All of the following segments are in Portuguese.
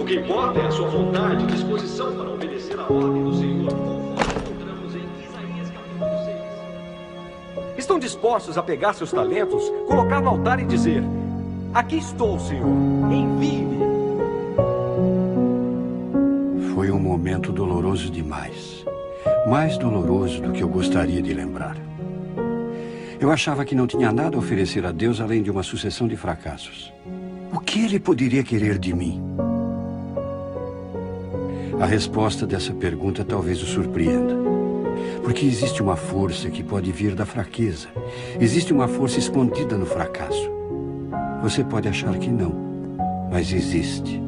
O que importa é a sua vontade e disposição para obedecer a ordem do Senhor, conforme encontramos em Isaías capítulo 6. Estão dispostos a pegar seus talentos, colocar no altar e dizer: aqui estou, Senhor, envie-me. Foi um momento doloroso demais. Mais doloroso do que eu gostaria de lembrar. Eu achava que não tinha nada a oferecer a Deus além de uma sucessão de fracassos. O que ele poderia querer de mim? A resposta dessa pergunta talvez o surpreenda. Porque existe uma força que pode vir da fraqueza. Existe uma força escondida no fracasso. Você pode achar que não, mas existe.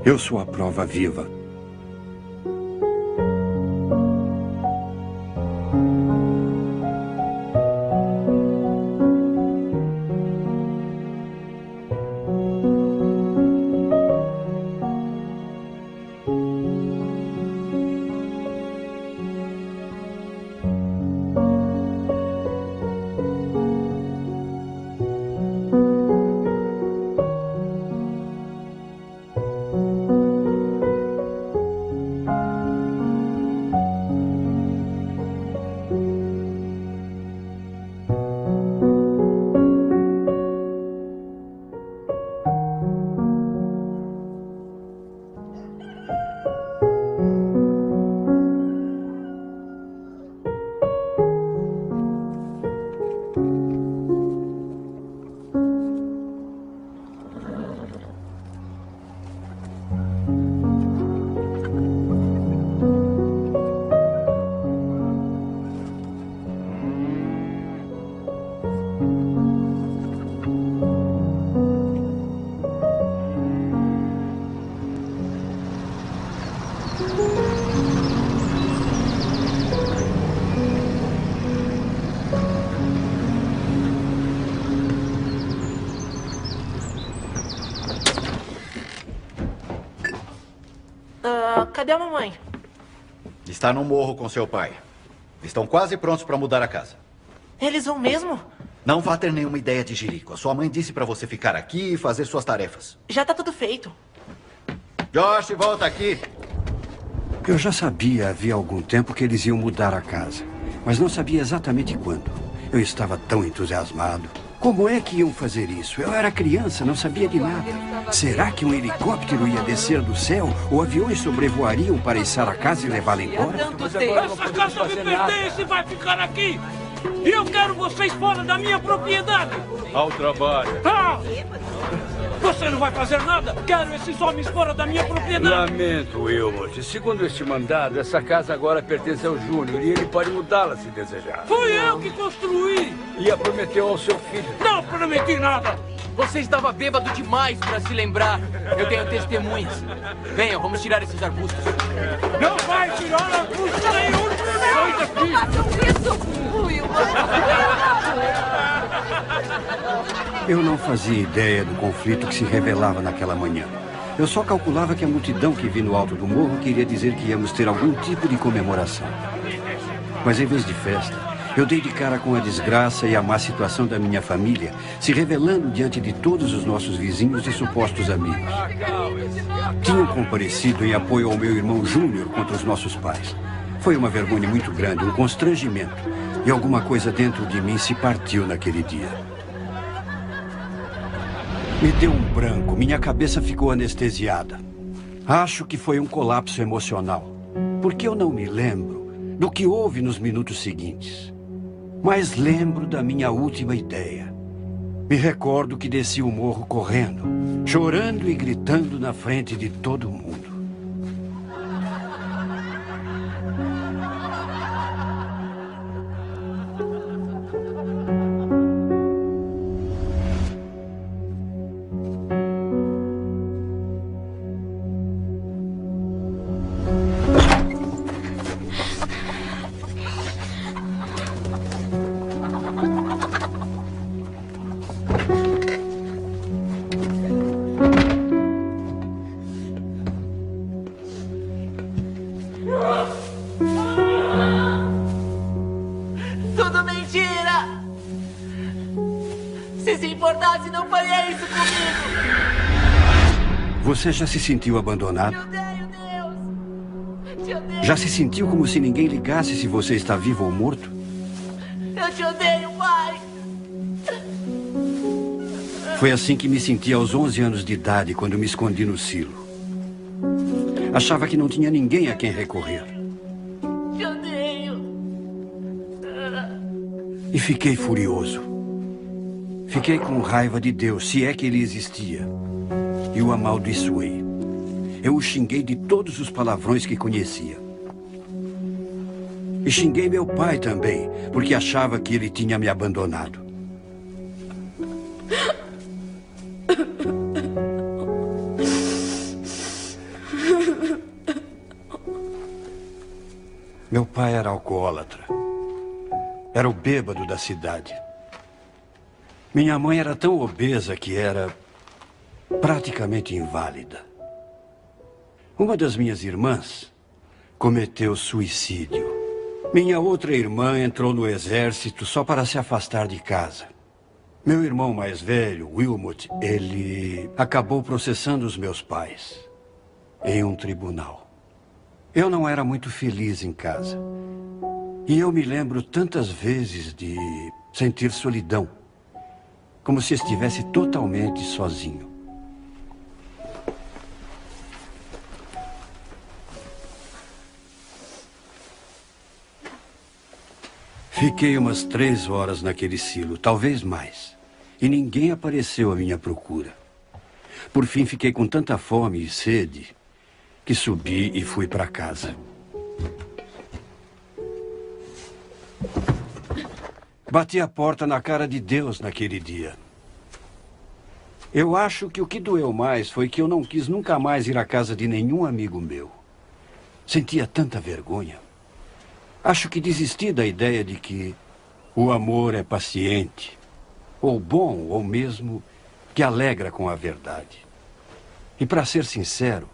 Eu sou a prova viva. Cadê a mamãe? Está no morro com seu pai. Estão quase prontos para mudar a casa. Eles vão mesmo? Não vá ter nenhuma ideia de jirico. A sua mãe disse para você ficar aqui e fazer suas tarefas. Já tá tudo feito. Josh, volta aqui. Eu já sabia havia algum tempo que eles iam mudar a casa, mas não sabia exatamente quando. Eu estava tão entusiasmado. Como é que iam fazer isso? Eu era criança, não sabia de nada. Será que um helicóptero ia descer do céu? Ou aviões sobrevoariam para içar a casa e levá-la embora? Essa casa me pertence e vai ficar aqui! E eu quero vocês fora da minha propriedade! Ao trabalho. Ah! Você não vai fazer nada? Quero esses homens fora da minha propriedade! Lamento, Wilmot. Segundo este mandado, essa casa agora pertence ao Júnior e ele pode mudá-la se desejar. Fui eu que construí! E a prometeu ao seu filho. Não prometi nada! Você estava bêbado demais para se lembrar. Eu tenho testemunhas. Venham, vamos tirar esses arbustos. Não vai tirar arbusto nenhum! Sai daqui! Não façam isso! Wilmot! Eu não fazia ideia do conflito que se revelava naquela manhã. Eu só calculava que a multidão que vi no alto do morro queria dizer que íamos ter algum tipo de comemoração. Mas em vez de festa, eu dei de cara com a desgraça e a má situação da minha família, se revelando diante de todos os nossos vizinhos e supostos amigos. Tinham comparecido em apoio ao meu irmão Júnior contra os nossos pais. Foi uma vergonha muito grande, um constrangimento. E alguma coisa dentro de mim se partiu naquele dia. Me deu um branco, minha cabeça ficou anestesiada. Acho que foi um colapso emocional, porque eu não me lembro do que houve nos minutos seguintes. Mas lembro da minha última ideia. Me recordo que desci o morro correndo, chorando e gritando na frente de todo mundo. Tudo mentira! Se importasse, não faria isso comigo! Você já se sentiu abandonado? Te odeio, Deus. Te odeio. Já se sentiu como se ninguém ligasse se você está vivo ou morto? Eu te odeio, pai. Foi assim que me senti aos 11 anos de idade, quando me escondi no silo. Achava que não tinha ninguém a quem recorrer. Te odeio. E fiquei furioso. Fiquei com raiva de Deus, se é que ele existia. E o amaldiçoei. Eu o xinguei de todos os palavrões que conhecia. E xinguei meu pai também, porque achava que ele tinha me abandonado. Meu pai era alcoólatra. Era o bêbado da cidade. Minha mãe era tão obesa que era praticamente inválida. Uma das minhas irmãs cometeu suicídio. Minha outra irmã entrou no exército só para se afastar de casa. Meu irmão mais velho, Wilmot, ele acabou processando os meus pais em um tribunal. Eu não era muito feliz em casa. E eu me lembro tantas vezes de sentir solidão, como se estivesse totalmente sozinho. Fiquei umas 3 horas naquele silo, talvez mais. E ninguém apareceu à minha procura. Por fim, fiquei com tanta fome e sede que subi e fui para casa. Bati a porta na cara de Deus naquele dia. Eu acho que o que doeu mais foi que eu não quis nunca mais ir à casa de nenhum amigo meu. Sentia tanta vergonha. Acho que desisti da ideia de que o amor é paciente, ou bom, ou mesmo que alegra com a verdade. E para ser sincero,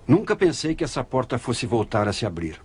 nunca pensei que essa porta fosse voltar a se abrir.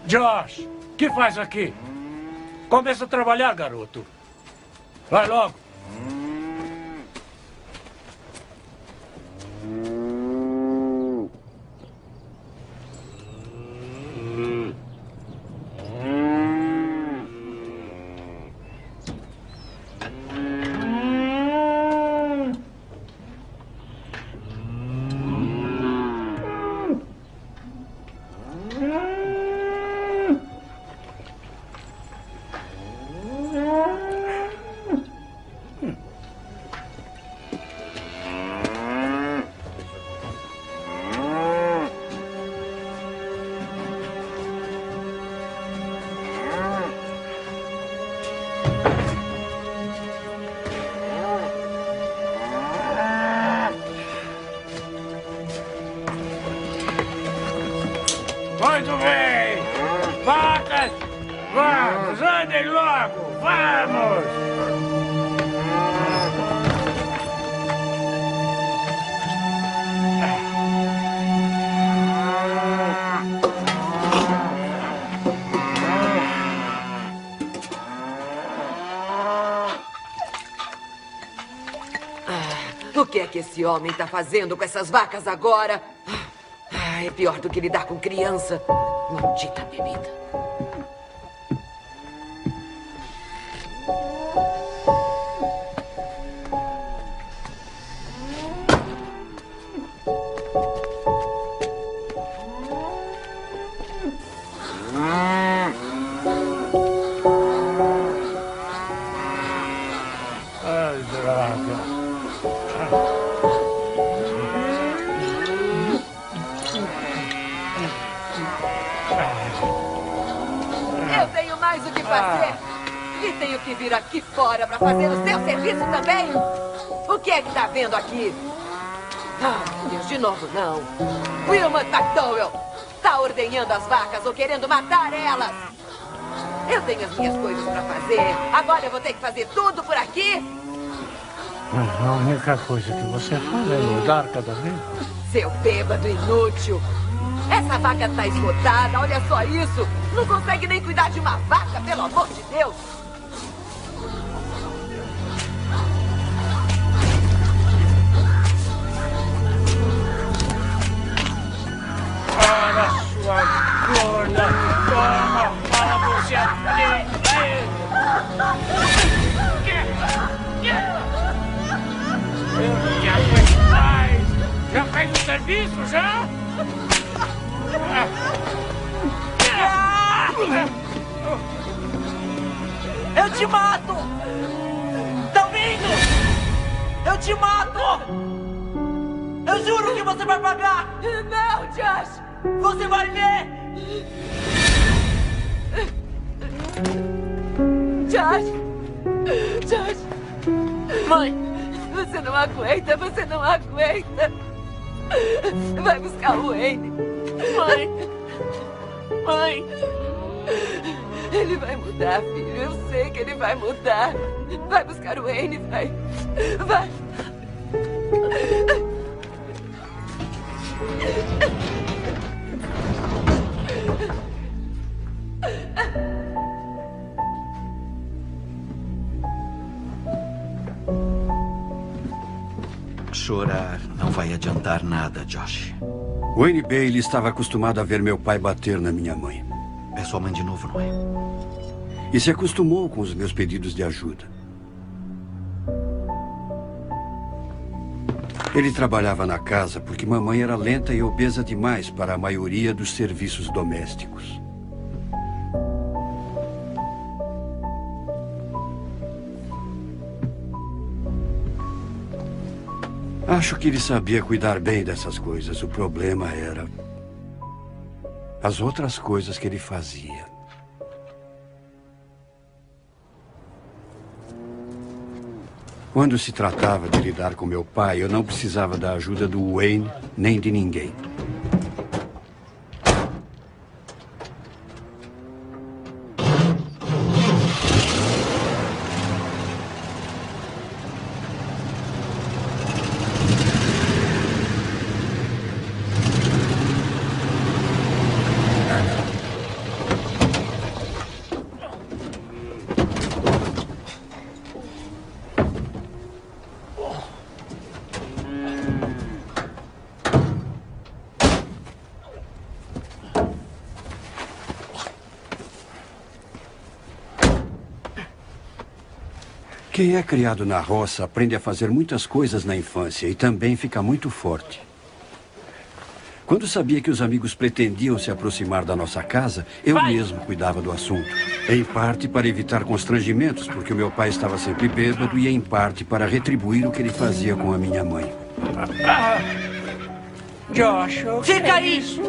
Josh, o que faz aqui? Começa a trabalhar, garoto. Vai logo. Muito bem! Vacas! Vamos, andem logo! Vamos! O que é que esse homem está fazendo com essas vacas agora? É pior do que lidar com criança. Maldita bebida. Eu tenho mais o que fazer. E tenho que vir aqui fora para fazer o seu serviço também. O que é que tá vendo aqui? Ah, meu Deus, de novo não. Wilmot McDowell tá ordenhando as vacas ou querendo matar elas. Eu tenho as minhas coisas para fazer. Agora eu vou ter que fazer tudo por aqui. A única coisa que você faz é mudar cada vez. Seu bêbado inútil. Essa vaca tá esgotada, olha só isso. Não consegue nem cuidar de uma vaca, pelo amor de Deus. Para sua gorda, toma, fala você ali. Eu já fez mais. Já fez o serviço, já? Eu te mato! Tá ouvindo? Eu te mato! Eu juro que você vai pagar! Não, Josh! Você vai ver! Josh! Josh! Mãe! Você não aguenta, você não aguenta! Vai buscar o Wayne! Mãe! Mãe! Ele vai mudar, filho. Eu sei que ele vai mudar. Vai buscar o Wayne, vai. Vai. Chorar não vai adiantar nada, Josh. Wayne Bailey estava acostumado a ver meu pai bater na minha mãe. É sua mãe de novo, não é? E se acostumou com os meus pedidos de ajuda. Ele trabalhava na casa porque mamãe era lenta e obesa demais para a maioria dos serviços domésticos. Acho que ele sabia cuidar bem dessas coisas. O problema era as outras coisas que ele fazia. Quando se tratava de lidar com meu pai, eu não precisava da ajuda do Wayne nem de ninguém. Quem é criado na roça aprende a fazer muitas coisas na infância e também fica muito forte. Quando sabia que os amigos pretendiam se aproximar da nossa casa, eu mesmo cuidava do assunto. Em parte para evitar constrangimentos, porque o meu pai estava sempre bêbado, e em parte para retribuir o que ele fazia com a minha mãe. Josh, o que Fica é aí! isso?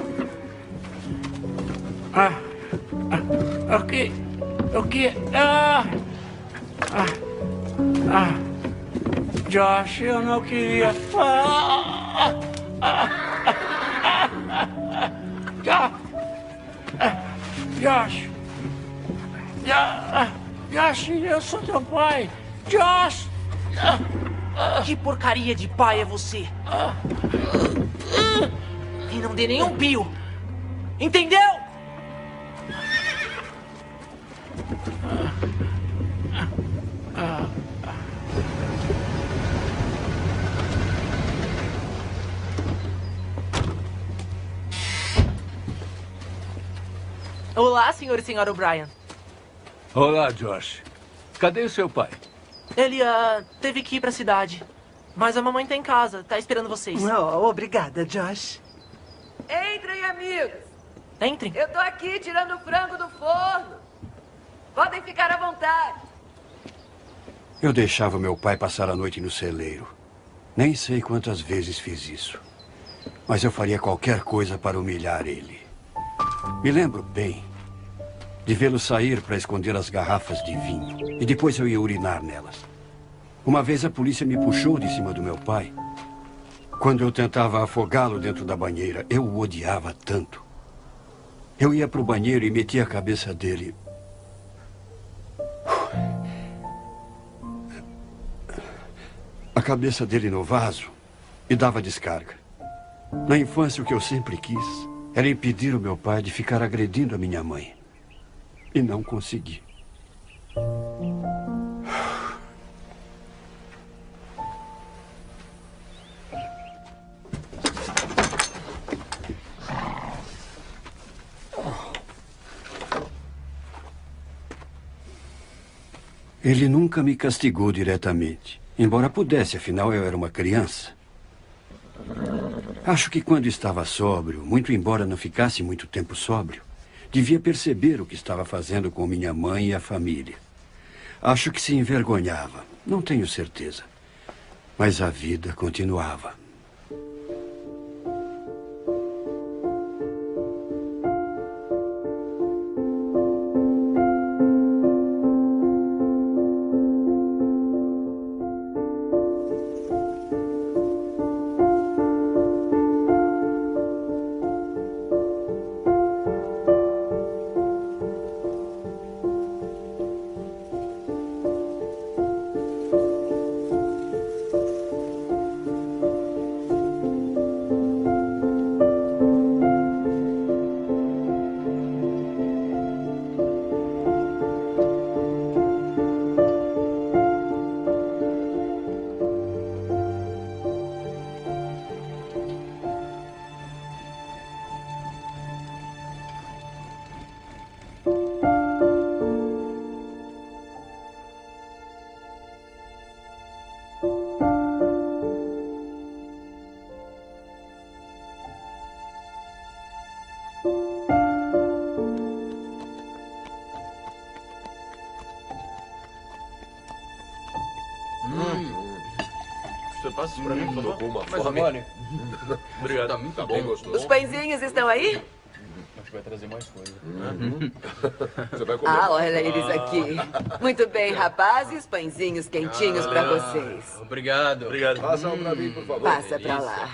O que? Josh, eu não queria. Josh, eu sou teu pai. Josh! Que porcaria de pai é você? E não dê nenhum pio. Entendeu? Olá, senhor e senhora O'Brien. Olá, Josh. Cadê o seu pai? Ele, teve que ir pra cidade. Mas a mamãe tá em casa, tá esperando vocês. Oh, obrigada, Josh. Entrem, amigos. Entrem. Eu tô aqui tirando o frango do forno. Podem ficar à vontade. Eu deixava meu pai passar a noite no celeiro. Nem sei quantas vezes fiz isso. Mas eu faria qualquer coisa para humilhar ele. Me lembro bem de vê-lo sair para esconder as garrafas de vinho. E depois eu ia urinar nelas. Uma vez a polícia me puxou de cima do meu pai. Quando eu tentava afogá-lo dentro da banheira, eu o odiava tanto. Eu ia para o banheiro e metia a cabeça dele... a cabeça dele no vaso e dava descarga. Na infância, o que eu sempre quis era impedir o meu pai de ficar agredindo a minha mãe. E não consegui. Ele nunca me castigou diretamente. Embora pudesse, afinal eu era uma criança. Acho que quando estava sóbrio, muito embora não ficasse muito tempo sóbrio, devia perceber o que estava fazendo com minha mãe e a família. Acho que se envergonhava, não tenho certeza. Mas a vida continuava. Você passa isso pra mim, por favor? Uma fome. Obrigado. Tá muito bem, gostoso. Os pãezinhos estão aí? Acho que vai trazer mais coisa. Você vai comer. Ah, olha eles aqui. Muito bem, rapazes, pãezinhos quentinhos pra vocês. Obrigado. Obrigado. Passa um pra mim, por favor. Passa pra lá.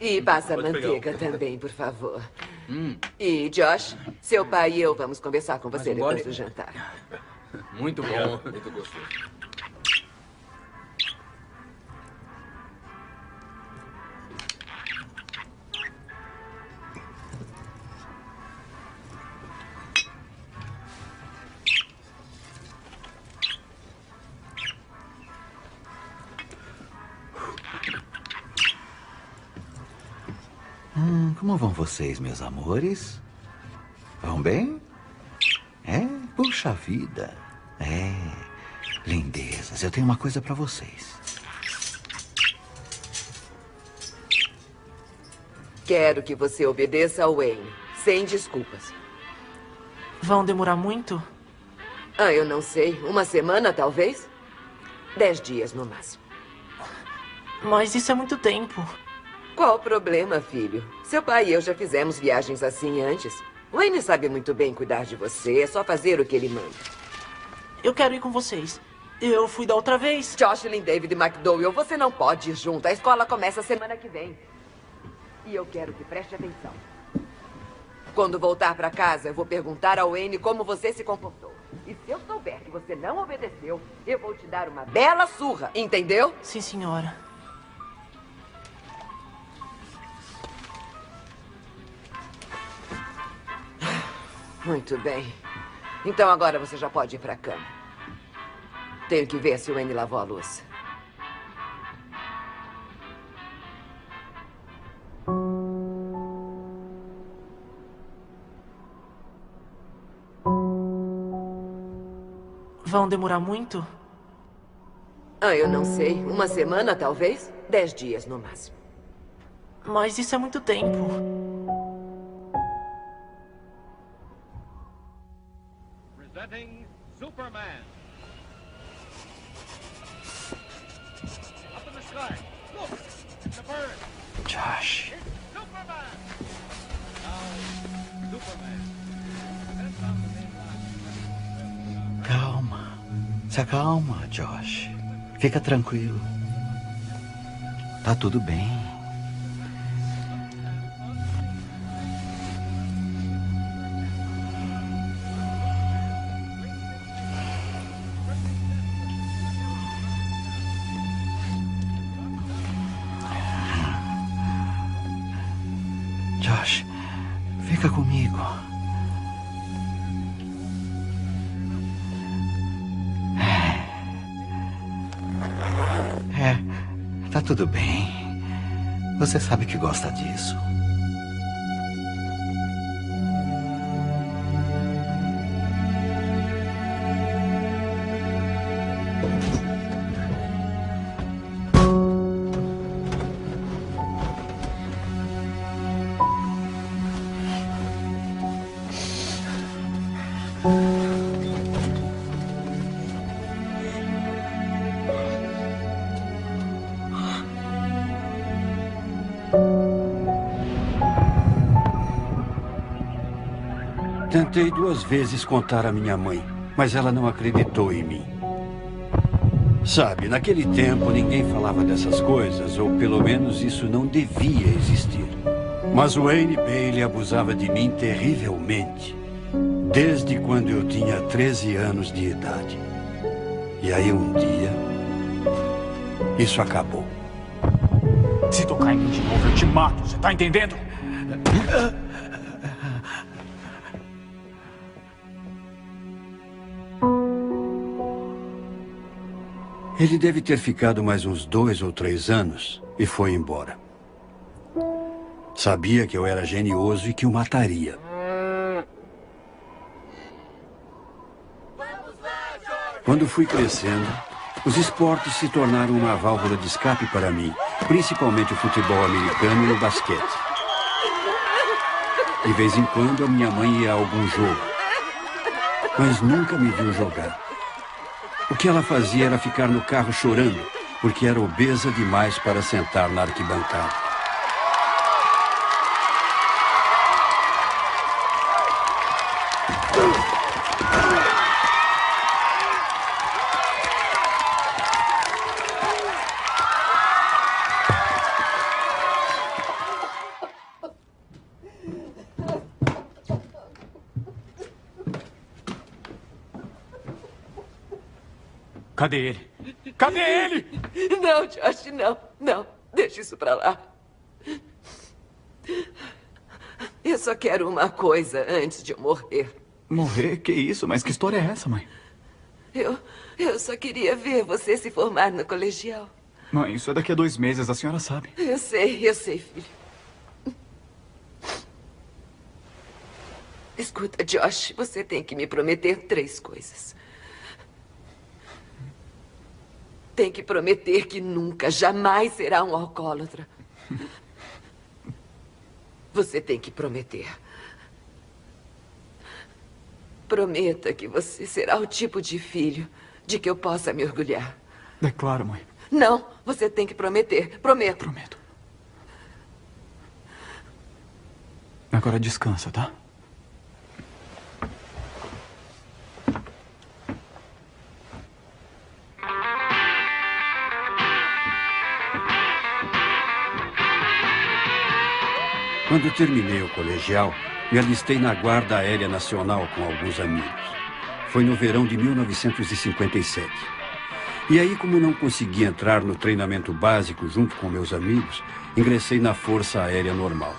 E passa a manteiga também, por favor. E, Josh, seu pai e eu vamos conversar com você depois do jantar. Muito bom. Muito gostoso. Como vão vocês, meus amores? Vão bem? É? Puxa vida. É. Lindezas, eu tenho uma coisa pra vocês. Quero que você obedeça ao Wayne, sem desculpas. Vão demorar muito? Ah, eu não sei. Uma semana, talvez? 10 dias, no máximo. Mas isso é muito tempo. Qual o problema, filho? Seu pai e eu já fizemos viagens assim antes. Wayne sabe muito bem cuidar de você. É só fazer o que ele manda. Eu quero ir com vocês. Eu fui da outra vez. Jocelyn, David e McDowell, você não pode ir junto. A escola começa semana que vem. E eu quero que preste atenção. Quando voltar para casa, eu vou perguntar ao Wayne como você se comportou. E se eu souber que você não obedeceu, eu vou te dar uma bela surra. Entendeu? Sim, senhora. Muito bem. Então agora você já pode ir para a cama. Tenho que ver se o Wayne lavou a louça. Vão demorar muito? Ah, eu não sei. Uma semana, talvez? 10 dias, no máximo. Mas isso é muito tempo. Presenting Superman. Up in the sky. Look, it's a bird. Josh. It's Superman. Now, Superman. That's on the main line. Se acalma, Josh. Fica tranquilo. Tá tudo bem. Josh, fica comigo. Tá tudo bem. Você sabe que gosta disso. Tentei 2 vezes contar à minha mãe, mas ela não acreditou em mim. Sabe, naquele tempo ninguém falava dessas coisas, ou pelo menos isso não devia existir. Mas Wayne Bailey abusava de mim terrivelmente, desde quando eu tinha 13 anos de idade. E aí um dia, isso acabou. Se tocar em mim de novo, eu te mato, você tá entendendo? Ele deve ter ficado mais uns 2 ou 3 anos e foi embora. Sabia que eu era genioso e que o mataria. Quando fui crescendo, os esportes se tornaram uma válvula de escape para mim, principalmente o futebol americano e o basquete. De vez em quando, a minha mãe ia a algum jogo, mas nunca me viu jogar. O que ela fazia era ficar no carro chorando, porque era obesa demais para sentar na arquibancada. Cadê ele? Cadê ele? Não, Josh, não. Não. Deixa isso pra lá. Eu só quero uma coisa antes de eu morrer. Morrer? Que isso? Mas que história é essa, mãe? Eu só queria ver você se formar no colegial. Mãe, isso é daqui a 2 meses, a senhora sabe. Eu sei, filho. Escuta, Josh, você tem que me prometer 3 coisas. Tem que prometer que nunca, jamais será um alcoólatra. Você tem que prometer. Prometa que você será o tipo de filho de que eu possa me orgulhar. É claro, mãe. Não, você tem que prometer. Prometo. Prometo. Agora descansa, tá? Quando terminei o colegial, me alistei na Guarda Aérea Nacional com alguns amigos. Foi no verão de 1957. E aí, como não consegui entrar no treinamento básico junto com meus amigos, ingressei na Força Aérea Normal.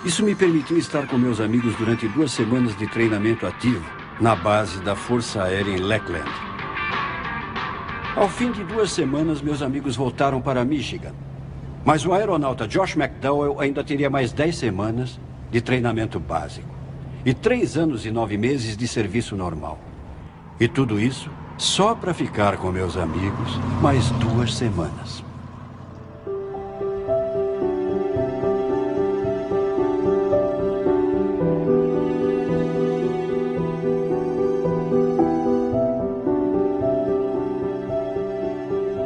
Isso me permitiu estar com meus amigos durante 2 semanas de treinamento ativo na base da Força Aérea em Lackland. Ao fim de 2 semanas, meus amigos voltaram para Michigan. Mas o aeronauta Josh McDowell ainda teria mais 10 semanas de treinamento básico e 3 anos e 9 meses de serviço normal. E tudo isso só para ficar com meus amigos mais 2 semanas.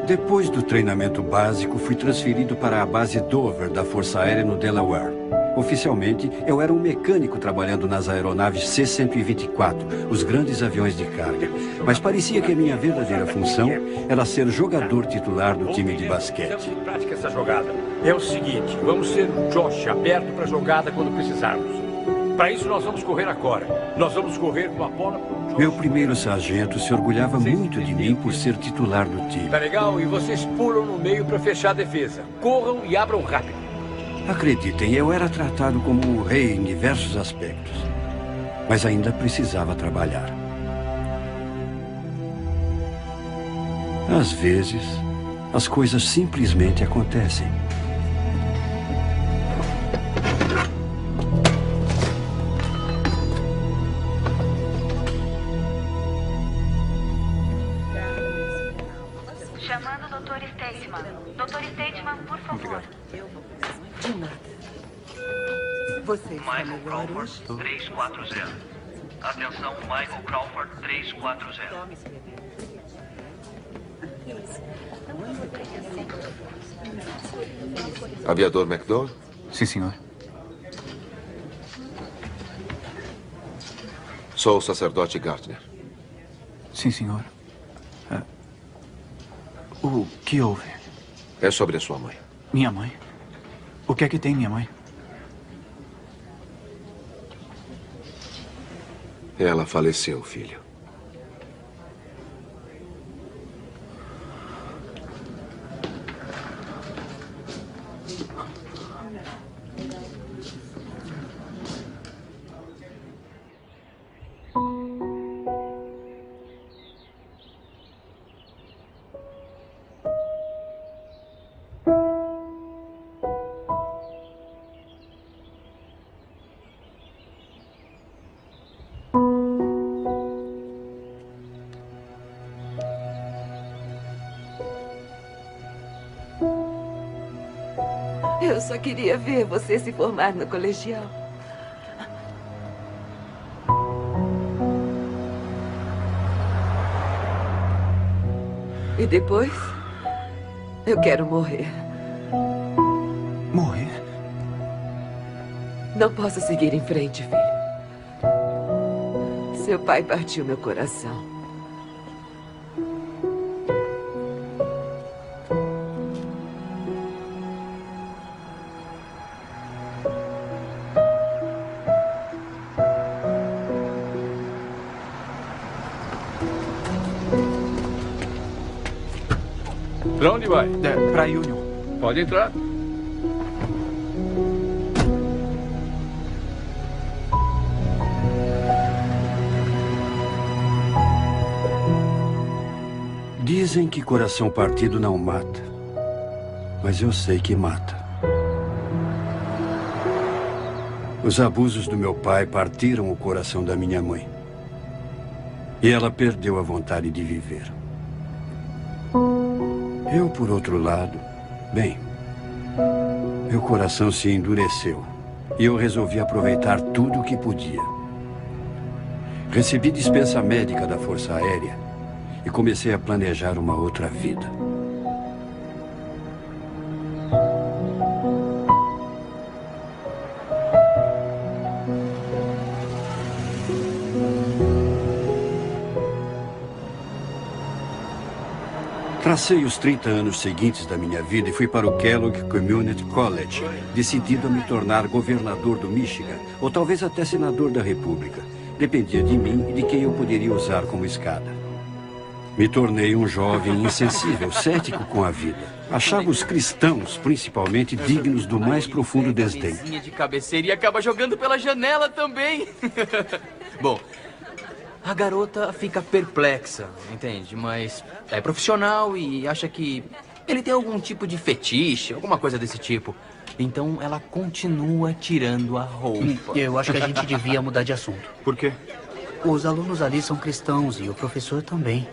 Depois do treinamento básico, fui transferido para a base Dover da Força Aérea no Delaware, Oficialmente, eu era um mecânico trabalhando nas aeronaves C-124, os grandes aviões de carga. Mas parecia que a minha verdadeira função era ser jogador titular do time de basquete. Prática essa jogada. É o seguinte, vamos ser o Josh aberto para a jogada quando precisarmos. Para isso, nós vamos correr agora. Nós vamos correr com a bola pro Josh. Meu primeiro sargento se orgulhava muito de mim por ser titular do time. Tá legal? E vocês pulam no meio para fechar a defesa. Corram e abram rápido. Acreditem, eu era tratado como um rei em diversos aspectos. Mas ainda precisava trabalhar. Às vezes, as coisas simplesmente acontecem. Chamando o Dr. Stateman. Dr. Stateman, por favor. De nada. Você está Michael melhor Crawford, hoje? 340. Atenção, Michael Crawford, 340. Aviador McDowell? Sim, senhor. Sou o sacerdote Gardner. Sim, senhor. O que houve? É sobre a sua mãe. Minha mãe? O que é que tem, minha mãe? Ela faleceu, filho. Eu só queria ver você se formar no colegial. E depois, eu quero morrer. Morrer? Não posso seguir em frente, filho. Seu pai partiu meu coração. Pra onde vai? Pra Union. Pode entrar. Dizem que coração partido não mata. Mas eu sei que mata. Os abusos do meu pai partiram o coração da minha mãe. E ela perdeu a vontade de viver. Eu, por outro lado, bem, meu coração se endureceu e eu resolvi aproveitar tudo o que podia. Recebi dispensa médica da Força Aérea e comecei a planejar uma outra vida. Tracei os 30 anos seguintes da minha vida e fui para o Kellogg Community College, decidido a me tornar governador do Michigan, ou talvez até senador da República. Dependia de mim e de quem eu poderia usar como escada. Me tornei um jovem insensível, cético com a vida. Achava os cristãos, principalmente, dignos do mais profundo desdém. De cabeceira e acaba jogando pela janela também. Bom, a garota fica perplexa, entende? Mas é profissional e acha que ele tem algum tipo de fetiche, alguma coisa desse tipo. Então ela continua tirando a roupa. Eu acho que a gente devia mudar de assunto. Por quê? Os alunos ali são cristãos e o professor também.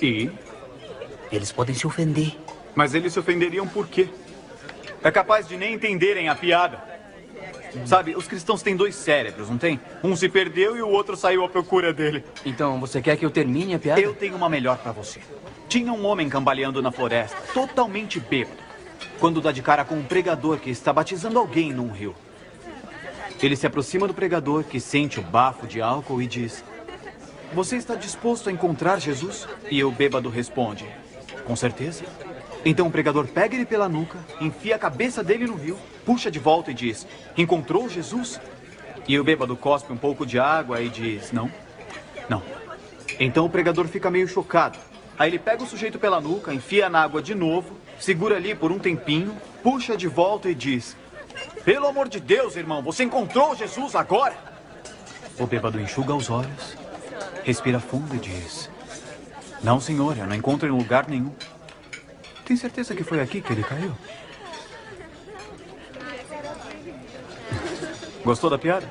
E? Eles podem se ofender. Mas eles se ofenderiam por quê? É capaz de nem entenderem a piada. Sabe, os cristãos têm dois cérebros, não tem? Um se perdeu e o outro saiu à procura dele. Então, você quer que eu termine a piada? Eu tenho uma melhor pra você. Tinha um homem cambaleando na floresta, totalmente bêbado, quando dá de cara com um pregador que está batizando alguém num rio. Ele se aproxima do pregador, que sente o bafo de álcool e diz: você está disposto a encontrar Jesus? E o bêbado responde: com certeza. Então o pregador pega ele pela nuca, enfia a cabeça dele no rio, puxa de volta e diz: encontrou Jesus? E o bêbado cospe um pouco de água e diz: não, não. Então o pregador fica meio chocado. Aí ele pega o sujeito pela nuca, enfia na água de novo, segura ali por um tempinho, puxa de volta e diz: pelo amor de Deus, irmão, você encontrou Jesus agora? O bêbado enxuga os olhos, respira fundo e diz: não, senhor, eu não encontro em lugar nenhum. Tem certeza que foi aqui que ele caiu? Gostou da piada?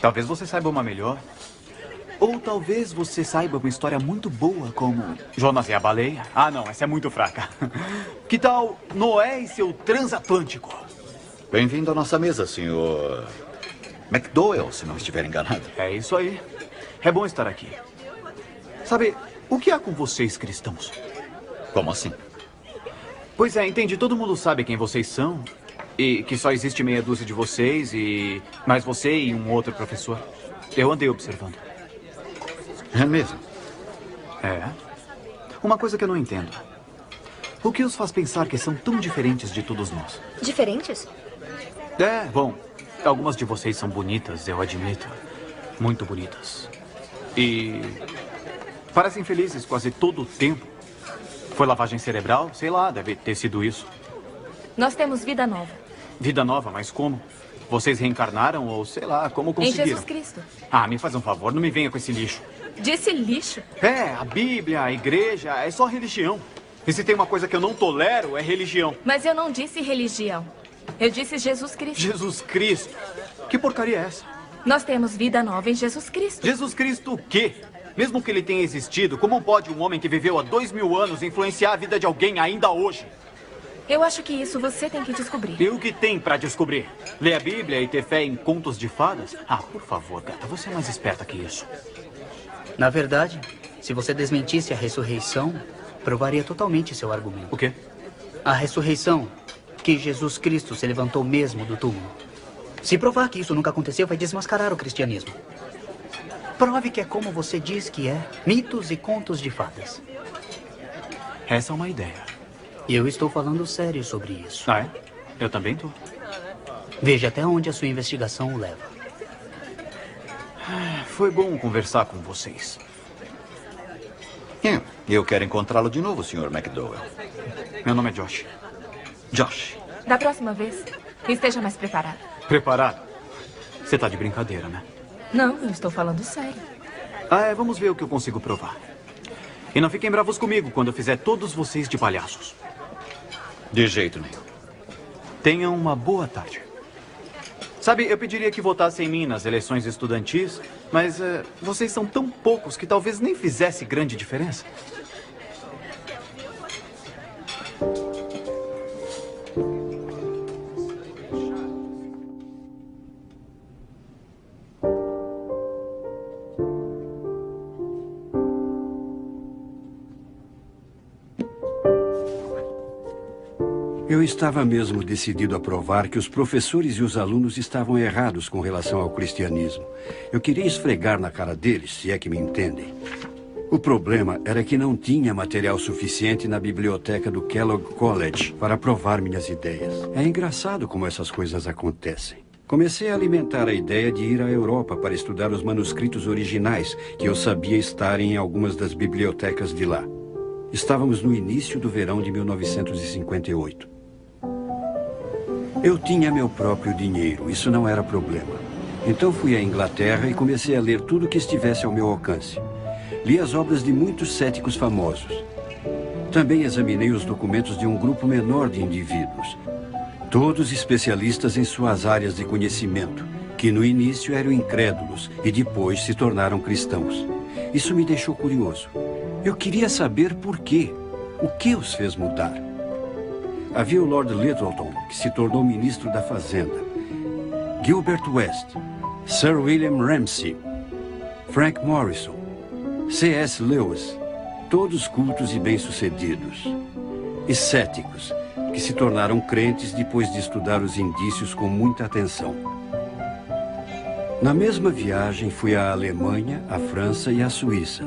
Talvez você saiba uma melhor. Ou talvez você saiba uma história muito boa como Jonas e a baleia. Ah, não, essa é muito fraca. Que tal Noé e seu transatlântico? Bem-vindo à nossa mesa, senhor McDowell, se não estiver enganado. É isso aí. É bom estar aqui. Sabe, o que há com vocês, cristãos? Como assim? Pois é, entende, todo mundo sabe quem vocês são. E que só existe meia dúzia de vocês e mais você e um outro professor. Eu andei observando. É mesmo? É. Uma coisa que eu não entendo. O que os faz pensar que são tão diferentes de todos nós? Diferentes? É, bom, algumas de vocês são bonitas, eu admito. Muito bonitas. E parecem felizes quase todo o tempo. Foi lavagem cerebral? Sei lá, deve ter sido isso. Nós temos vida nova. Vida nova, mas como? Vocês reencarnaram ou sei lá, como conseguiram? Em Jesus Cristo. Ah, me faz um favor, não me venha com esse lixo. Disse lixo? É, a Bíblia, a igreja, é só religião. E se tem uma coisa que eu não tolero, é religião. Mas eu não disse religião. Eu disse Jesus Cristo. Jesus Cristo? Que porcaria é essa? Nós temos vida nova em Jesus Cristo. Jesus Cristo o quê? Mesmo que ele tenha existido, como pode um homem que viveu há 2000 anos influenciar a vida de alguém ainda hoje? Eu acho que isso você tem que descobrir. E o que tem pra descobrir? Ler a Bíblia e ter fé em contos de fadas? Ah, por favor, gata, você é mais esperta que isso. Na verdade, se você desmentisse a ressurreição, provaria totalmente seu argumento. O quê? A ressurreição, que Jesus Cristo se levantou mesmo do túmulo. Se provar que isso nunca aconteceu, vai desmascarar o cristianismo. Prove que é como você diz que é, mitos e contos de fadas. Essa é uma ideia. E eu estou falando sério sobre isso. Ah, é? Eu também estou. Veja até onde a sua investigação o leva. Foi bom conversar com vocês. Eu quero encontrá-lo de novo, Sr. McDowell. Meu nome é Josh. Josh. Da próxima vez, esteja mais preparado. Preparado? Você tá de brincadeira, né? Não, eu estou falando sério. Ah, é, vamos ver o que eu consigo provar. E não fiquem bravos comigo quando eu fizer todos vocês de palhaços. De jeito nenhum. Tenham uma boa tarde. Sabe, eu pediria que votassem em mim nas eleições estudantis, mas vocês são tão poucos que talvez nem fizesse grande diferença. Eu estava mesmo decidido a provar que os professores e os alunos estavam errados com relação ao cristianismo. Eu queria esfregar na cara deles, se é que me entendem. O problema era que não tinha material suficiente na biblioteca do Kellogg College para provar minhas ideias. É engraçado como essas coisas acontecem. Comecei a alimentar a ideia de ir à Europa para estudar os manuscritos originais que eu sabia estarem em algumas das bibliotecas de lá. Estávamos no início do verão de 1958. Eu tinha meu próprio dinheiro, isso não era problema. Então fui à Inglaterra e comecei a ler tudo que estivesse ao meu alcance. Li as obras de muitos céticos famosos. Também examinei os documentos de um grupo menor de indivíduos, todos especialistas em suas áreas de conhecimento, que no início eram incrédulos e depois se tornaram cristãos. Isso me deixou curioso. Eu queria saber por quê. O que os fez mudar? Havia o Lord Lyttelton, que se tornou ministro da Fazenda. Gilbert West, Sir William Ramsay, Frank Morrison, C.S. Lewis, todos cultos e bem-sucedidos. E céticos, que se tornaram crentes depois de estudar os indícios com muita atenção. Na mesma viagem, fui à Alemanha, à França e à Suíça.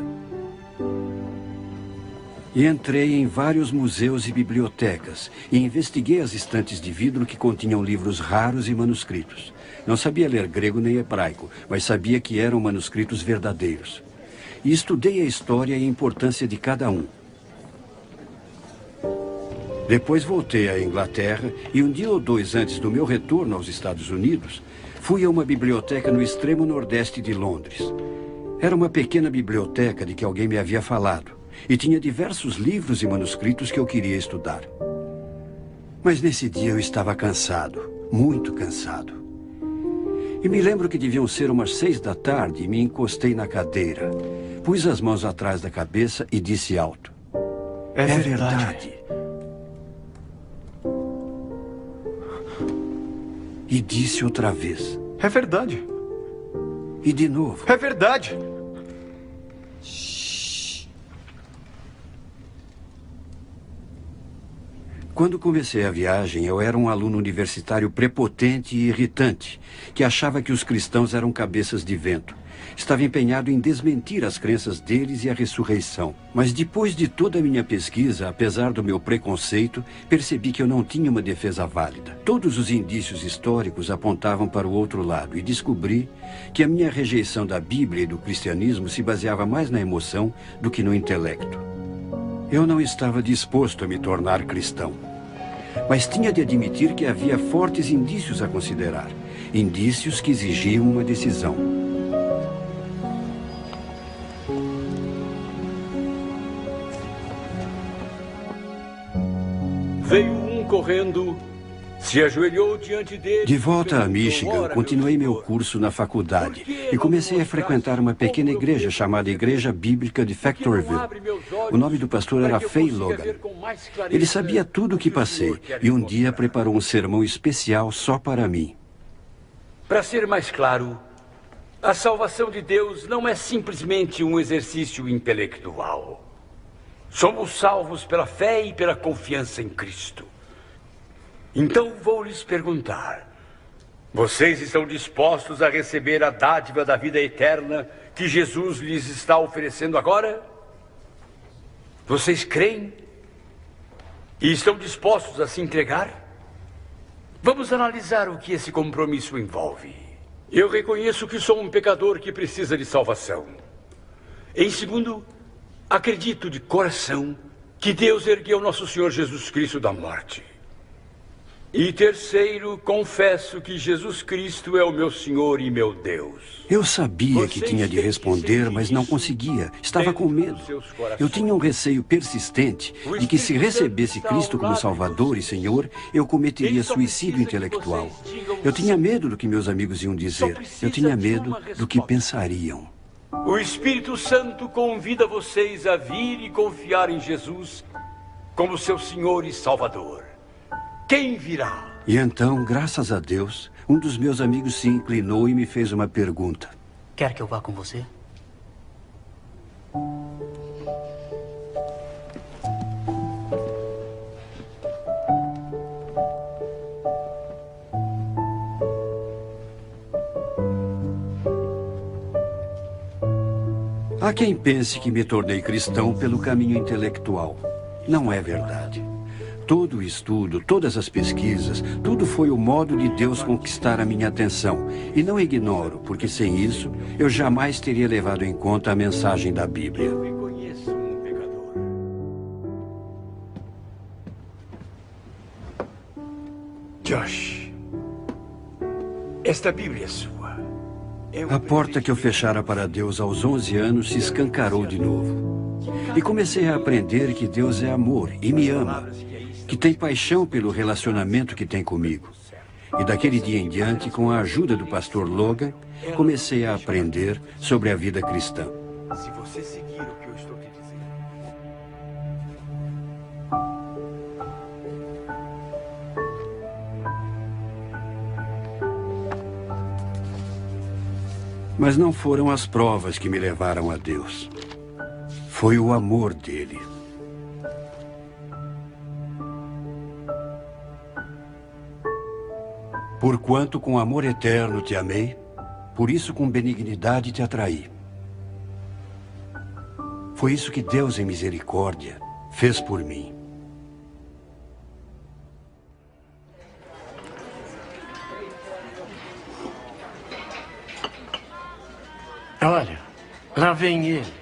E entrei em vários museus e bibliotecas e investiguei as estantes de vidro que continham livros raros e manuscritos. Não sabia ler grego nem hebraico, mas sabia que eram manuscritos verdadeiros. E estudei a história e a importância de cada um. Depois voltei à Inglaterra e um dia ou dois antes do meu retorno aos Estados Unidos, fui a uma biblioteca no extremo nordeste de Londres. Era uma pequena biblioteca de que alguém me havia falado. E tinha diversos livros e manuscritos que eu queria estudar. Mas nesse dia eu estava cansado, muito cansado. E me lembro que deviam ser umas 6 da tarde e me encostei na cadeira. Pus as mãos atrás da cabeça e disse alto: É verdade. E disse outra vez: É verdade. E de novo: É verdade. Quando comecei a viagem, eu era um aluno universitário prepotente e irritante, que achava que os cristãos eram cabeças de vento. Estava empenhado em desmentir as crenças deles e a ressurreição. Mas depois de toda a minha pesquisa, apesar do meu preconceito, percebi que eu não tinha uma defesa válida. Todos os indícios históricos apontavam para o outro lado e descobri que a minha rejeição da Bíblia e do cristianismo se baseava mais na emoção do que no intelecto. Eu não estava disposto a me tornar cristão. Mas tinha de admitir que havia fortes indícios a considerar. Indícios que exigiam uma decisão. Veio um correndo, se ajoelhou diante dele. De volta a Michigan, continuei meu curso na faculdade e comecei a frequentar uma pequena igreja chamada Igreja Bíblica de Factorville. O nome do pastor era Fay Logan. Ele sabia tudo o que passei e um dia preparou um sermão especial só para mim. Para ser mais claro, a salvação de Deus não é simplesmente um exercício intelectual. Somos salvos pela fé e pela confiança em Cristo. Então vou lhes perguntar: vocês estão dispostos a receber a dádiva da vida eterna que Jesus lhes está oferecendo agora? Vocês creem? E estão dispostos a se entregar? Vamos analisar o que esse compromisso envolve. Eu reconheço que sou um pecador que precisa de salvação. Em segundo, acredito de coração que Deus ergueu nosso Senhor Jesus Cristo da morte. E terceiro, confesso que Jesus Cristo é o meu Senhor e meu Deus. Eu sabia que tinha de responder, mas não conseguia. Estava com medo. Eu tinha um receio persistente de que se recebesse Cristo como Salvador e Senhor, eu cometeria suicídio intelectual. Eu tinha medo do que meus amigos iam dizer. Eu tinha medo do que pensariam. O Espírito Santo convida vocês a vir e confiar em Jesus como seu Senhor e Salvador. Quem virá? E então, graças a Deus, um dos meus amigos se inclinou e me fez uma pergunta. Quer que eu vá com você? Há quem pense que me tornei cristão pelo caminho intelectual. Não é verdade. Todo o estudo, todas as pesquisas, tudo foi o modo de Deus conquistar a minha atenção. E não ignoro, porque sem isso, eu jamais teria levado em conta a mensagem da Bíblia. Eu reconheço um pecador. Josh, esta Bíblia é sua. A porta que eu fechara para Deus aos 11 anos se escancarou de novo. E comecei a aprender que Deus é amor e me ama. Que tem paixão pelo relacionamento que tem comigo. E daquele dia em diante, com a ajuda do pastor Logan, comecei a aprender sobre a vida cristã. Se você seguir o que eu estou te dizendo. Mas não foram as provas que me levaram a Deus. Foi o amor dele. Porquanto com amor eterno te amei, por isso com benignidade te atraí. Foi isso que Deus, em misericórdia, fez por mim. Olha, lá vem ele.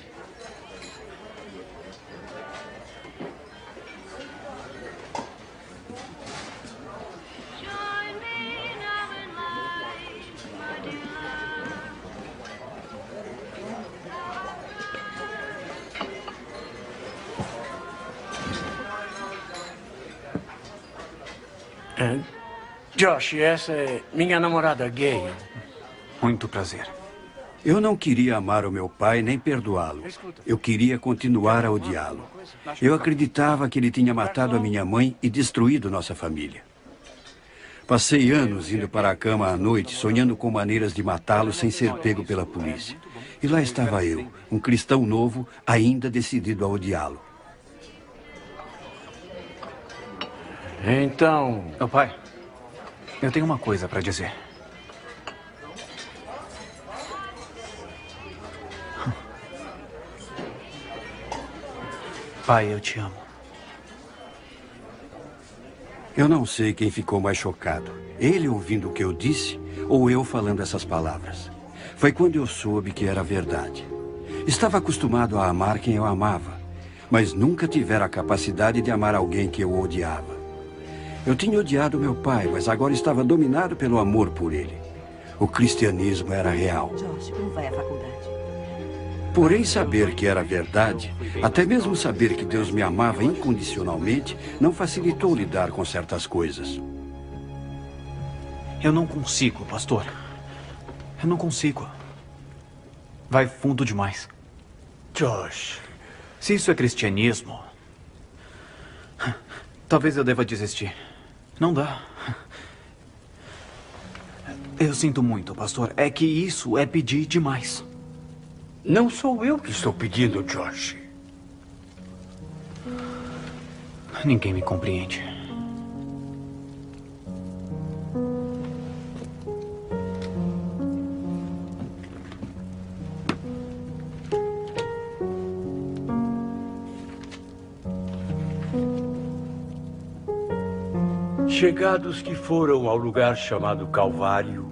Josh, essa é minha namorada gay. Muito prazer. Eu não queria amar o meu pai nem perdoá-lo. Eu queria continuar a odiá-lo. Eu acreditava que ele tinha matado a minha mãe e destruído nossa família. Passei anos indo para a cama à noite, sonhando com maneiras de matá-lo sem ser pego pela polícia. E lá estava eu, um cristão novo, ainda decidido a odiá-lo. Então... Meu pai, eu tenho uma coisa para dizer. Pai, eu te amo. Eu não sei quem ficou mais chocado. Ele ouvindo o que eu disse ou eu falando essas palavras. Foi quando eu soube que era verdade. Estava acostumado a amar quem eu amava, mas nunca tivera a capacidade de amar alguém que eu odiava. Eu tinha odiado meu pai, mas agora estava dominado pelo amor por ele. O cristianismo era real. Josh, como vai a faculdade? Porém, saber que era verdade, até mesmo saber que Deus me amava incondicionalmente, não facilitou lidar com certas coisas. Eu não consigo, pastor. Eu não consigo. Vai fundo demais. Josh, se isso é cristianismo, talvez eu deva desistir. Não dá. Eu sinto muito, pastor. É que isso é pedir demais. Não sou eu que estou pedindo, Josh. Ninguém me compreende. Chegados que foram ao lugar chamado Calvário,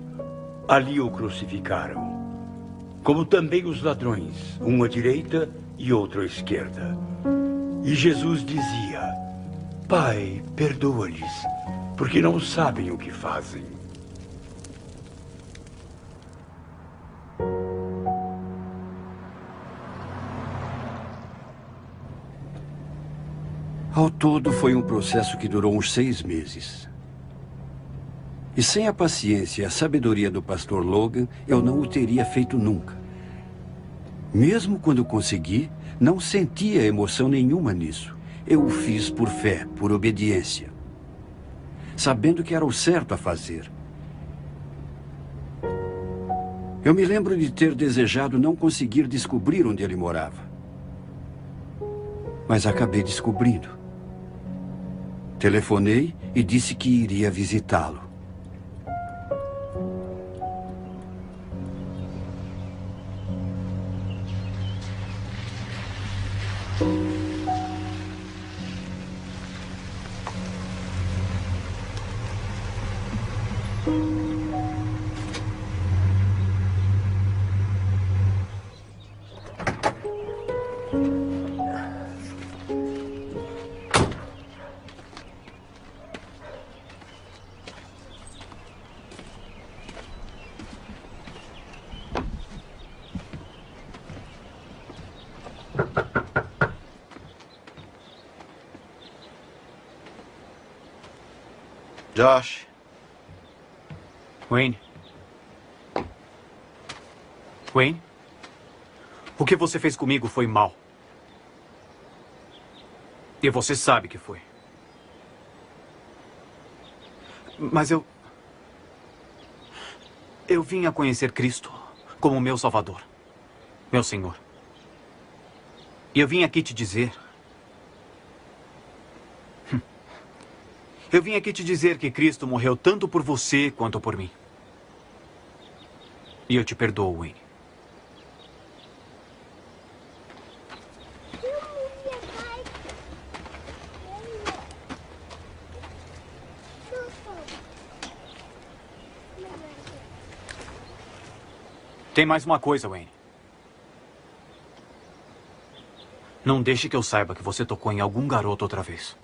ali o crucificaram. Como também os ladrões, um à direita e outro à esquerda. E Jesus dizia: Pai, perdoa-lhes, porque não sabem o que fazem. Ao todo, foi um processo que durou uns 6 meses. E sem a paciência e a sabedoria do pastor Logan, eu não o teria feito nunca. Mesmo quando consegui, não sentia emoção nenhuma nisso. Eu o fiz por fé, por obediência, sabendo que era o certo a fazer. Eu me lembro de ter desejado não conseguir descobrir onde ele morava. Mas acabei descobrindo. Telefonei e disse que iria visitá-lo. Josh. Wayne. Wayne? O que você fez comigo foi mal. E você sabe que foi. Mas eu vim a conhecer Cristo como meu Salvador, meu Senhor. E eu vim aqui te dizer Eu vim aqui te dizer que Cristo morreu tanto por você quanto por mim. E eu te perdoo, Wayne. Tem mais uma coisa, Wayne. Não deixe que eu saiba que você tocou em algum garoto outra vez.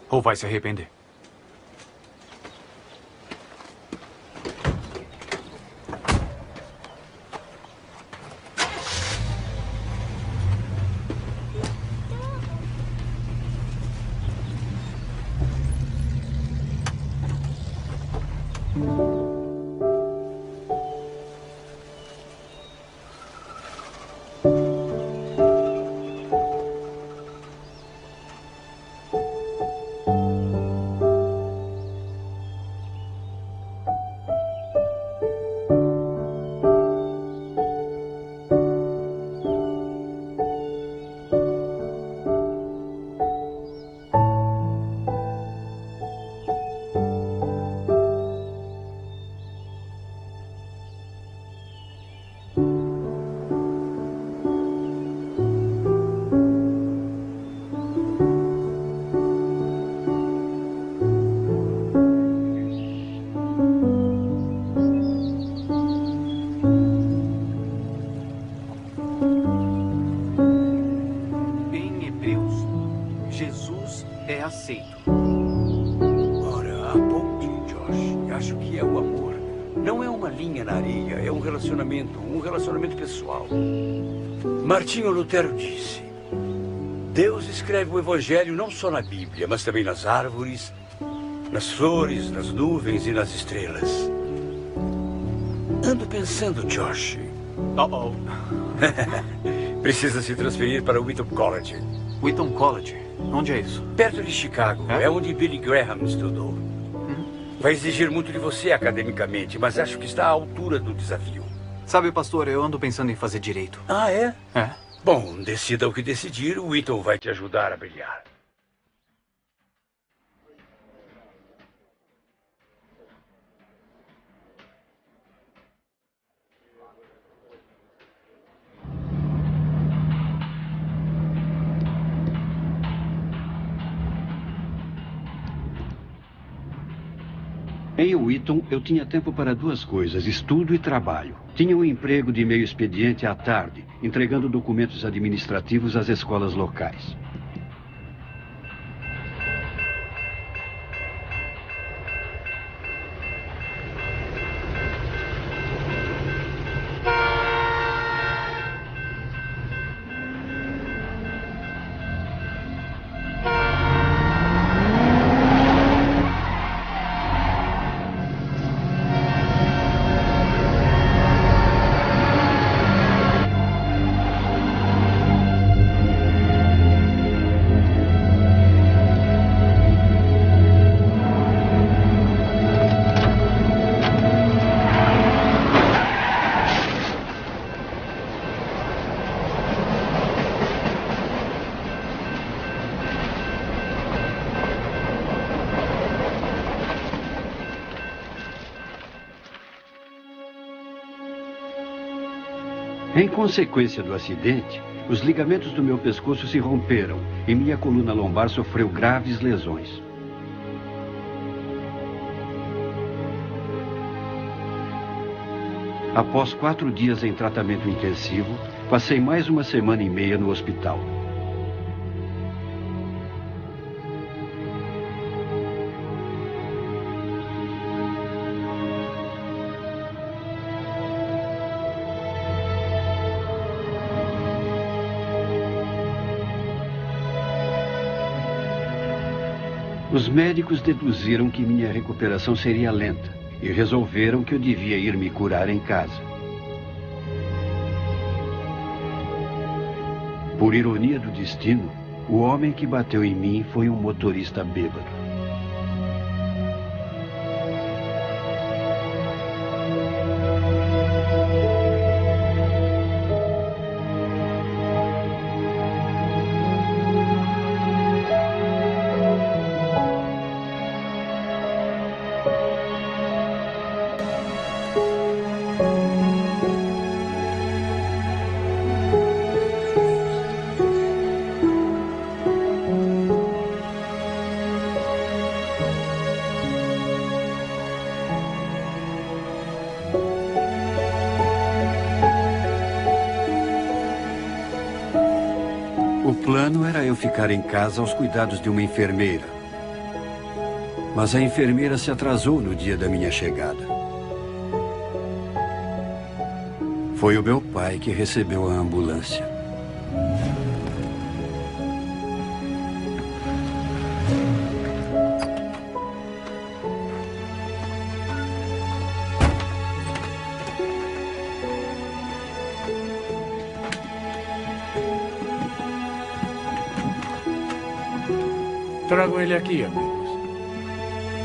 Ou vai se arrepender. Martinho Lutero disse: Deus escreve o Evangelho não só na Bíblia, mas também nas árvores, nas flores, nas nuvens e nas estrelas. Ando pensando, Josh. Precisa se transferir para o Wheaton College. Wheaton College? Onde é isso? Perto de Chicago. É onde Billy Graham estudou. Vai exigir muito de você academicamente, mas acho que está à altura do desafio. Sabe, pastor, eu ando pensando em fazer direito. Ah, é? É. Bom, decida o que decidir, o Wheaton vai te ajudar a brilhar. Em Wheaton, eu tinha tempo para duas coisas, estudo e trabalho. Tinha um emprego de meio expediente à tarde, entregando documentos administrativos às escolas locais. Em consequência do acidente, os ligamentos do meu pescoço se romperam e minha coluna lombar sofreu graves lesões. Após 4 dias em tratamento intensivo, passei mais 1 semana e meia no hospital. Os médicos deduziram que minha recuperação seria lenta e resolveram que eu devia ir me curar em casa. Por ironia do destino, o homem que bateu em mim foi um motorista bêbado. O plano era eu ficar em casa aos cuidados de uma enfermeira. Mas a enfermeira se atrasou no dia da minha chegada. Foi o meu pai que recebeu a ambulância. Tragam ele aqui, amigos.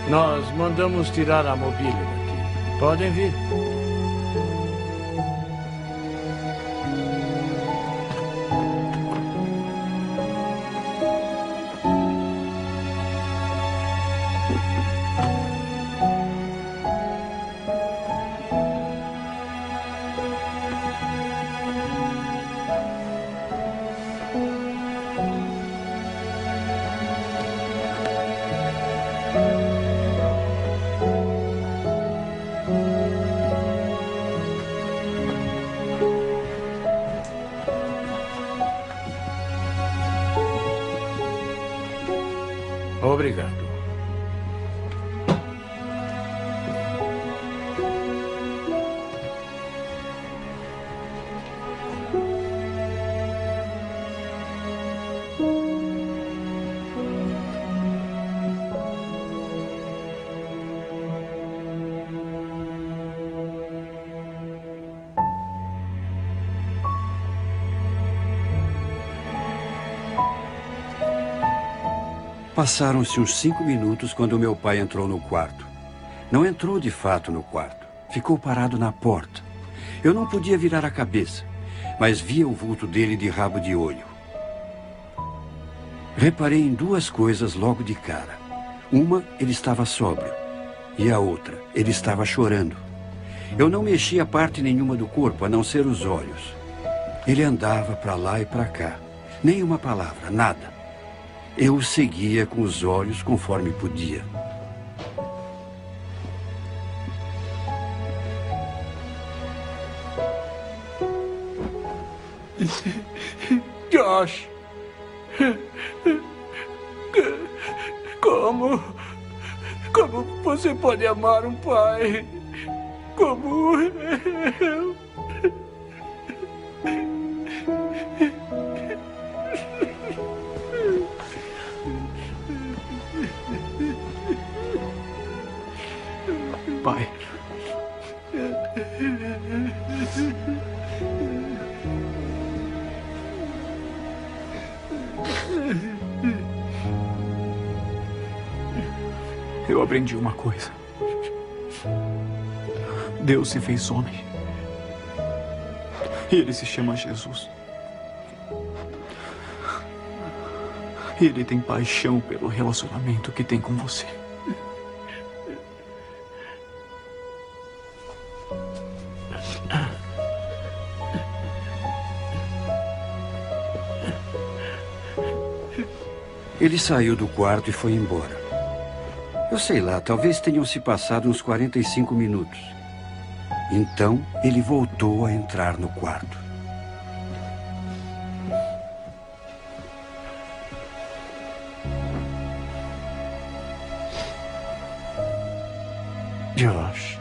Nós mandamos tirar a mobília daqui. Podem vir. Obrigado. Passaram-se uns 5 minutos quando meu pai entrou no quarto. Não entrou de fato no quarto. Ficou parado na porta. Eu não podia virar a cabeça, mas via o vulto dele de rabo de olho. Reparei em 2 coisas logo de cara. Uma, ele estava sóbrio. E a outra, ele estava chorando. Eu não mexia parte nenhuma do corpo, a não ser os olhos. Ele andava para lá e para cá. Nem uma palavra, nada. Eu o seguia com os olhos conforme podia. Josh. Como você pode amar um pai como eu? Pai. Eu aprendi uma coisa. Deus se fez homem. E ele se chama Jesus. E ele tem paixão pelo relacionamento que tem com você. Ele saiu do quarto e foi embora. Eu sei lá, talvez tenham se passado uns 45 minutos. Então, ele voltou a entrar no quarto. Josh,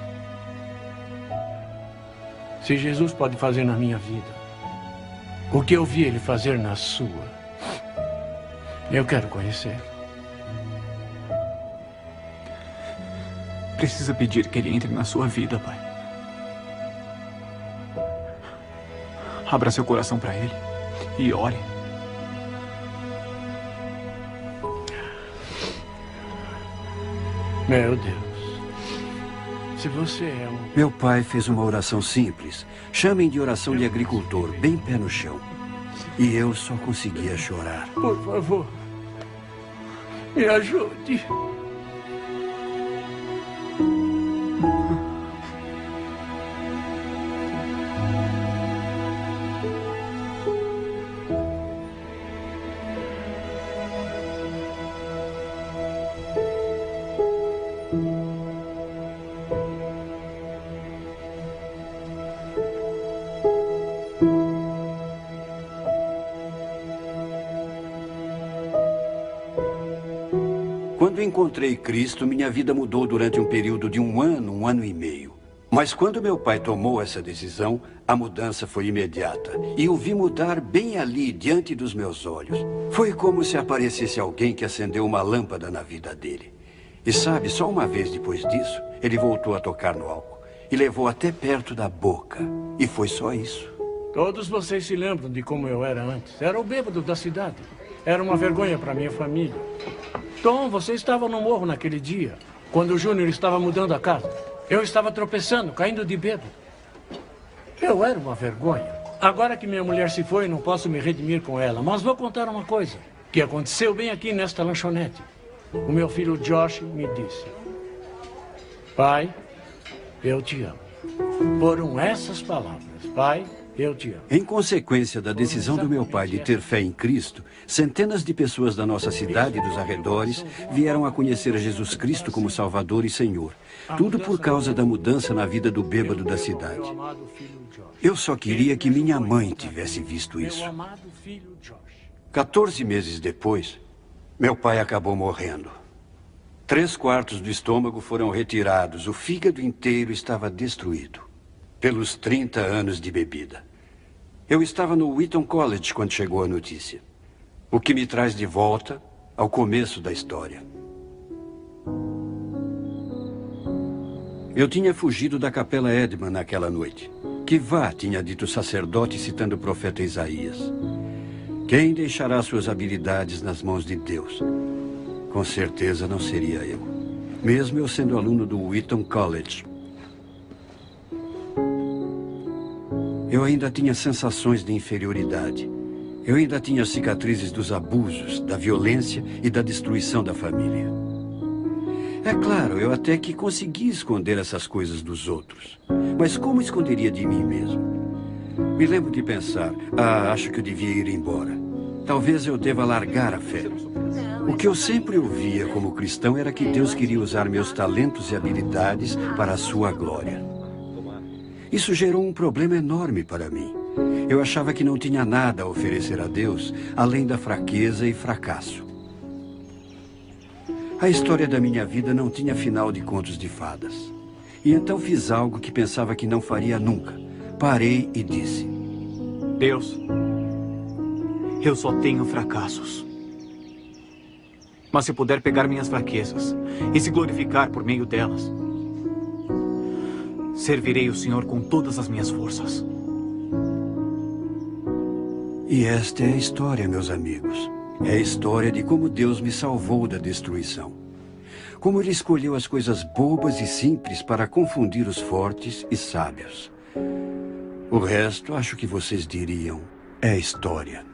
se Jesus pode fazer na minha vida o que eu vi ele fazer na sua, eu quero conhecer. Precisa pedir que ele entre na sua vida, pai. Abra seu coração para ele e ore. Meu Deus. Se você é um... Meu pai fez uma oração simples. Chamem de oração de agricultor, bem pé no chão. E eu só conseguia chorar. Por favor, me ajude. Quando encontrei Cristo, minha vida mudou durante um período de um ano e meio. Mas quando meu pai tomou essa decisão, a mudança foi imediata. E o vi mudar bem ali, diante dos meus olhos. Foi como se aparecesse alguém que acendeu uma lâmpada na vida dele. E sabe, só uma vez depois disso, ele voltou a tocar no álcool. E levou até perto da boca. E foi só isso. Todos vocês se lembram de como eu era antes. Era o bêbado da cidade. Era uma vergonha para minha família. Tom, você estava no morro naquele dia, quando o Júnior estava mudando a casa. Eu estava tropeçando, caindo de bêbado. Eu era uma vergonha. Agora que minha mulher se foi, não posso me redimir com ela. Mas vou contar uma coisa que aconteceu bem aqui nesta lanchonete. O meu filho Josh me disse: pai, eu te amo. Foram essas palavras. Pai, eu te amo. Em consequência da decisão do meu pai de ter fé em Cristo, centenas de pessoas da nossa cidade e dos arredores vieram a conhecer Jesus Cristo como Salvador e Senhor. Tudo por causa da mudança na vida do bêbado da cidade. Eu só queria que minha mãe tivesse visto isso. 14 meses depois, meu pai acabou morrendo. 3/4 do estômago foram retirados, o fígado inteiro estava destruído. Pelos 30 anos de bebida. Eu estava no Wheaton College quando chegou a notícia. O que me traz de volta ao começo da história. Eu tinha fugido da Capela Edman naquela noite. Kivá tinha dito o sacerdote citando o profeta Isaías. Quem deixará suas habilidades nas mãos de Deus? Com certeza não seria eu. Mesmo eu sendo aluno do Wheaton College. Eu ainda tinha sensações de inferioridade. Eu ainda tinha cicatrizes dos abusos, da violência e da destruição da família. É claro, eu até que consegui esconder essas coisas dos outros. Mas como esconderia de mim mesmo? Me lembro de pensar, acho que eu devia ir embora. Talvez eu deva largar a fé. O que eu sempre ouvia como cristão era que Deus queria usar meus talentos e habilidades para a sua glória. Isso gerou um problema enorme para mim. Eu achava que não tinha nada a oferecer a Deus, além da fraqueza e fracasso. A história da minha vida não tinha final de contos de fadas. E então fiz algo que pensava que não faria nunca. Parei e disse: Deus, eu só tenho fracassos. Mas se puder pegar minhas fraquezas e se glorificar por meio delas, servirei o Senhor com todas as minhas forças. E esta é a história, meus amigos. É a história de como Deus me salvou da destruição. Como Ele escolheu as coisas bobas e simples para confundir os fortes e sábios. O resto, acho que vocês diriam, é história.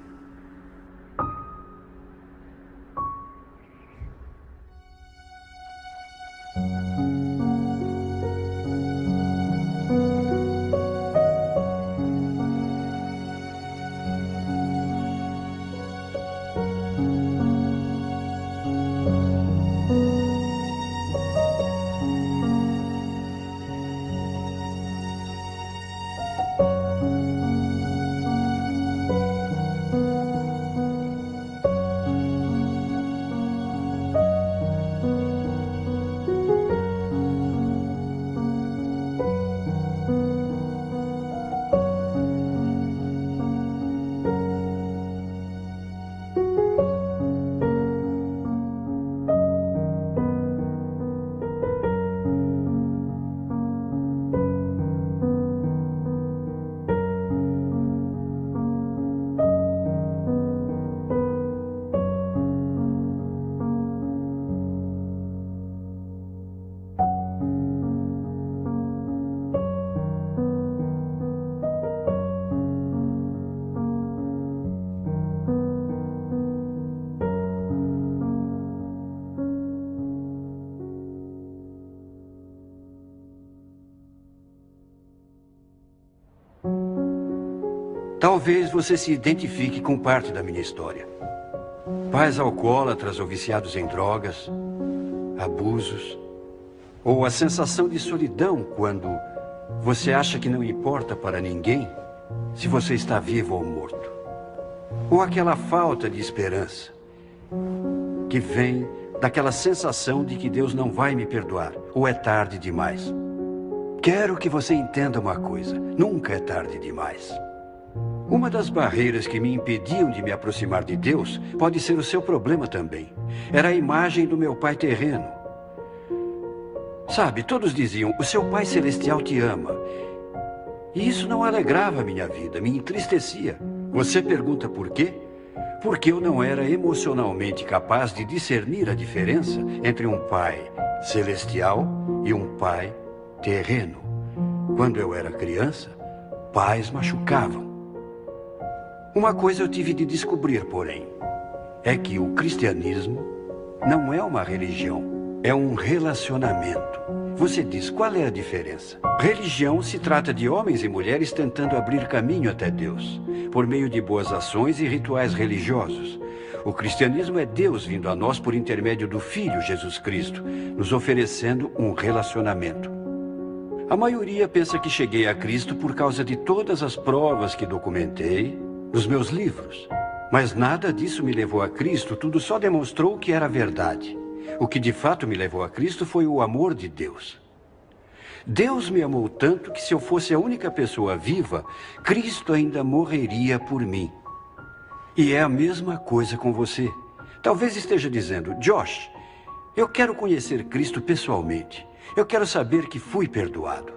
Talvez você se identifique com parte da minha história. Pais alcoólatras ou viciados em drogas, abusos, ou a sensação de solidão quando você acha que não importa para ninguém se você está vivo ou morto. Ou aquela falta de esperança que vem daquela sensação de que Deus não vai me perdoar, ou é tarde demais. Quero que você entenda uma coisa: nunca é tarde demais. Uma das barreiras que me impediam de me aproximar de Deus pode ser o seu problema também. Era a imagem do meu pai terreno. Sabe, todos diziam: o seu pai celestial te ama. E isso não alegrava a minha vida, me entristecia. Você pergunta por quê? Porque eu não era emocionalmente capaz de discernir a diferença entre um pai celestial e um pai terreno. Quando eu era criança, pais machucavam. Uma coisa eu tive de descobrir, porém, é que o cristianismo não é uma religião, é um relacionamento. Você diz, qual é a diferença? Religião se trata de homens e mulheres tentando abrir caminho até Deus, por meio de boas ações e rituais religiosos. O cristianismo é Deus vindo a nós por intermédio do Filho Jesus Cristo, nos oferecendo um relacionamento. A maioria pensa que cheguei a Cristo por causa de todas as provas que documentei nos meus livros. Mas nada disso me levou a Cristo, tudo só demonstrou que era verdade. O que de fato me levou a Cristo foi o amor de Deus. Deus me amou tanto que se eu fosse a única pessoa viva, Cristo ainda morreria por mim. E é a mesma coisa com você. Talvez esteja dizendo, Josh, eu quero conhecer Cristo pessoalmente. Eu quero saber que fui perdoado.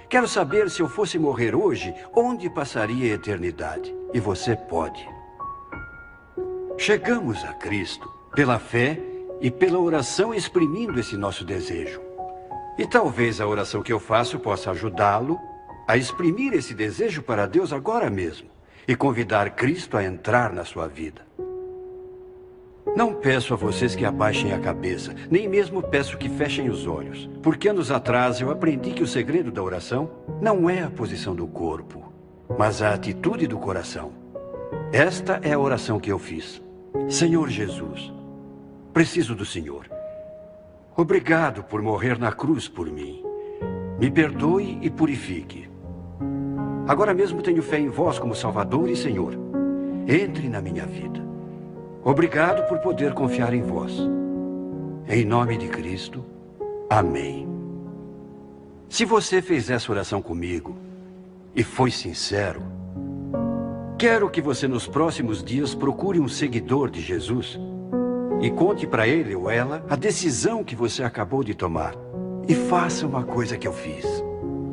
Quero saber, se eu fosse morrer hoje, onde passaria a eternidade. E você pode. Chegamos a Cristo pela fé e pela oração, exprimindo esse nosso desejo. E talvez a oração que eu faço possa ajudá-lo a exprimir esse desejo para Deus agora mesmo e convidar Cristo a entrar na sua vida. Não peço a vocês que abaixem a cabeça, nem mesmo peço que fechem os olhos, porque anos atrás eu aprendi que o segredo da oração não é a posição do corpo, mas a atitude do coração. Esta é a oração que eu fiz. Senhor Jesus, preciso do Senhor. Obrigado por morrer na cruz por mim. Me perdoe e purifique. Agora mesmo tenho fé em vós como Salvador e Senhor. Entre na minha vida. Obrigado por poder confiar em vós. Em nome de Cristo, amém. Se você fez essa oração comigo e foi sincero, quero que você nos próximos dias procure um seguidor de Jesus e conte para ele ou ela a decisão que você acabou de tomar. E faça uma coisa que eu fiz.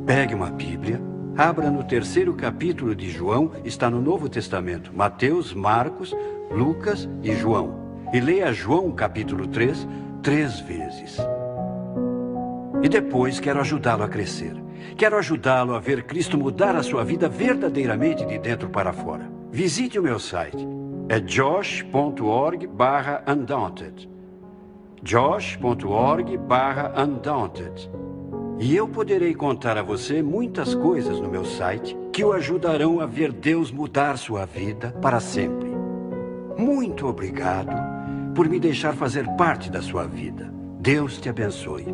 Pegue uma Bíblia, abra no 3º capítulo de João, está no Novo Testamento, Mateus, Marcos, Lucas e João. E leia João capítulo 3, 3 vezes. E depois quero ajudá-lo a crescer. Quero ajudá-lo a ver Cristo mudar a sua vida verdadeiramente de dentro para fora. Visite o meu site. É josh.org/undaunted. josh.org/undaunted. E eu poderei contar a você muitas coisas no meu site que o ajudarão a ver Deus mudar sua vida para sempre. Muito obrigado por me deixar fazer parte da sua vida. Deus te abençoe.